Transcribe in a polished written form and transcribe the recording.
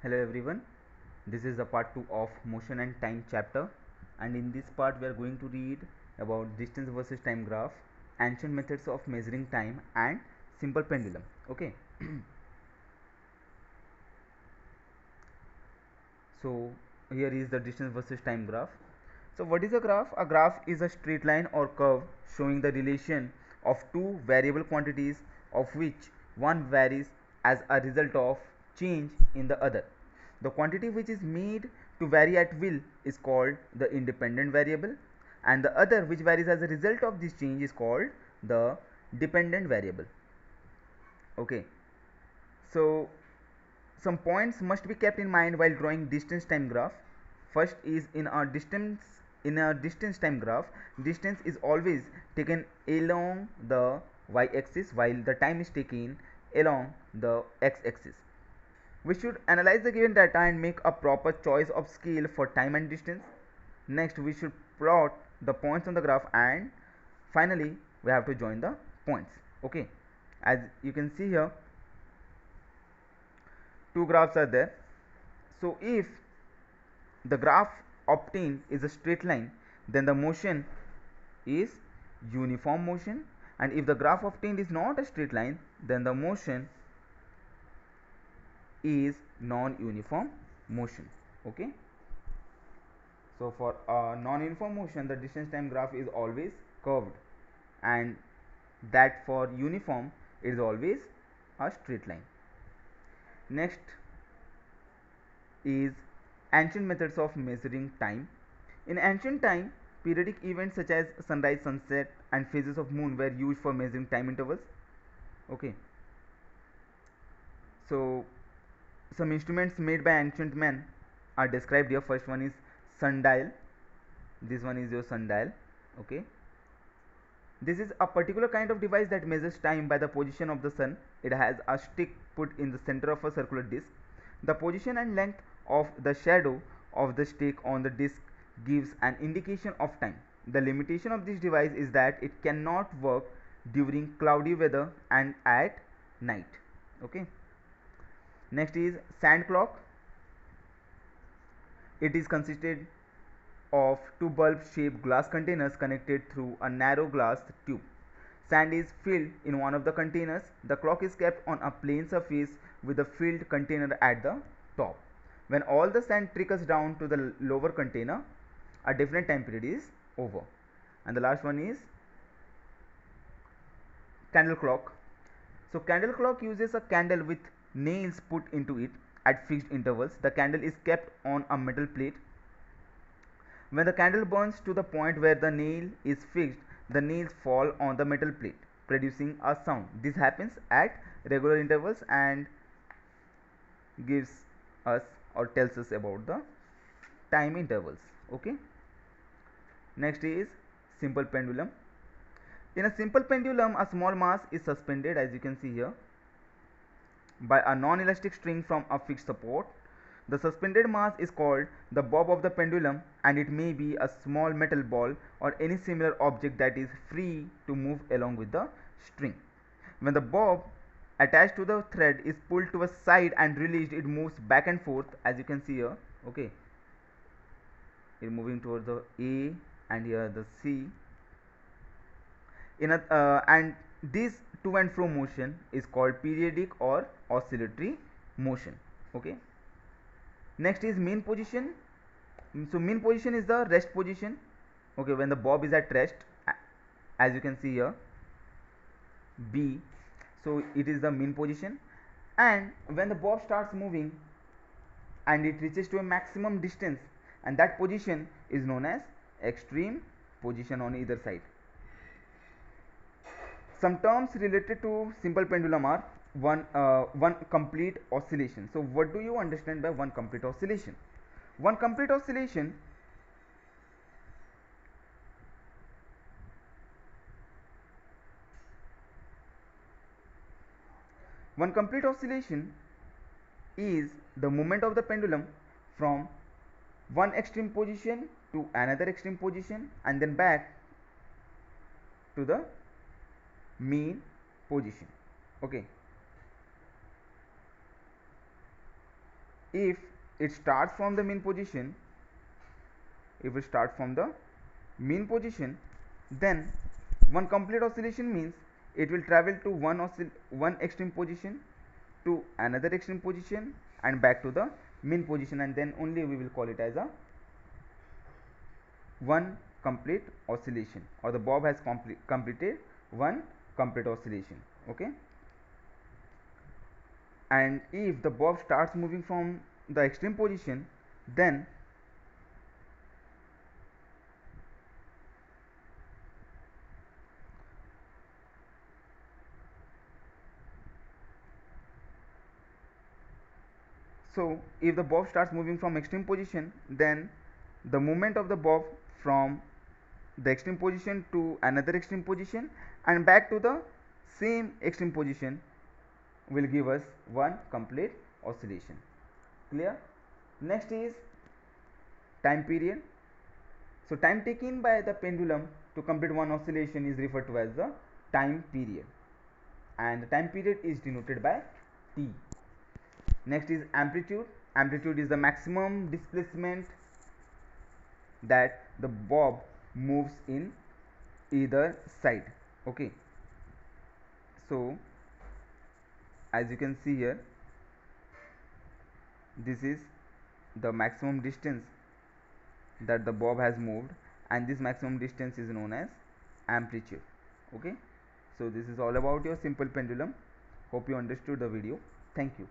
Hello everyone, this is the part 2 of motion and time chapter, and in this part we are going to read about distance versus time graph, ancient methods of measuring time and simple pendulum. Okay. So here is the distance versus time graph. So what is a graph? A graph is a straight line or curve showing the relation of two variable quantities of which one varies as a result of change in the other. The quantity which is made to vary at will is called the independent variable, and the other which varies as a result of this change is called the dependent variable. Okay. So some points must be kept in mind while drawing distance time graph. First is in a distance time graph, distance is always taken along the y axis while the time is taken along the x axis. We should analyze the given data and make a proper choice of scale for time and distance. Next, we should plot the points on the graph, and finally we have to join the points. Okay, as you can see here, two graphs are there. So if the graph obtained is a straight line, then the motion is uniform motion, and if the graph obtained is not a straight line, then the motion is non-uniform motion. Okay, so for non-uniform motion the distance time graph is always curved, and that for uniform it is always a straight line. Next is ancient methods of measuring time. In ancient time, periodic events such as sunrise, sunset, and phases of moon were used for measuring time intervals. Okay, so some instruments made by ancient men are described here. First one is sundial. This one is your sundial. Okay, this is a particular kind of device that measures time by the position of the sun. It has a stick put in the center of a circular disc. The position and length of the shadow of the stick on the disc gives an indication of time. The limitation of this device is that it cannot work during cloudy weather and at night. Okay. Next is sand clock. It is consisted of two bulb shaped glass containers connected through a narrow glass tube. Sand is filled in one of the containers. The clock is kept on a plane surface with the filled container at the top. When all the sand trickles down to the lower container, a definite time period is over. And the last one is candle clock. So candle clock uses a candle with nails put into it at fixed intervals. The candle is kept on a metal plate. When the candle burns to the point where the nail is fixed, the nails fall on the metal plate, producing a sound. This happens at regular intervals and gives us or tells us about the time intervals. Okay. Next is simple pendulum. In a simple pendulum, a small mass is suspended, as you can see here, by a non-elastic string from a fixed support. The suspended mass is called the bob of the pendulum, and it may be a small metal ball or any similar object that is free to move along with the string. When the bob attached to the thread is pulled to a side and released, it moves back and forth, as you can see here. Okay, it moving towards the A and here the C. And this to and fro motion is called periodic or oscillatory motion. Okay. Next is mean position. So mean position is the rest position. Okay, when the bob is at rest, as you can see here, B. So it is the mean position, and when the bob starts moving and it reaches to a maximum distance, and that position is known as extreme position on either side. Some terms related to simple pendulum are one complete oscillation. So what do you understand by one complete oscillation? One complete oscillation one complete oscillation is the movement of the pendulum from one extreme position to another extreme position and then back to the mean position. Okay. if it starts from the mean position, if it starts from the mean position, then one complete oscillation means it will travel to one extreme position to another extreme position and back to the mean position, and then only we will call it as a one complete oscillation, or the bob has completed one complete oscillation. Okay, and if the bob starts moving from the extreme position, then so if the bob starts moving from extreme position, then the movement of the bob from the extreme position to another extreme position and back to the same extreme position will give us one complete oscillation. Clear? Next is time period. So time taken by the pendulum to complete one oscillation is referred to as the time period, and the time period is denoted by T. Next is amplitude. Amplitude is the maximum displacement that the bob moves in either side. Okay, so as you can see here, this is the maximum distance that the bob has moved, and this maximum distance is known as amplitude. Okay, so this is all about your simple pendulum. Hope you understood the video. Thank you.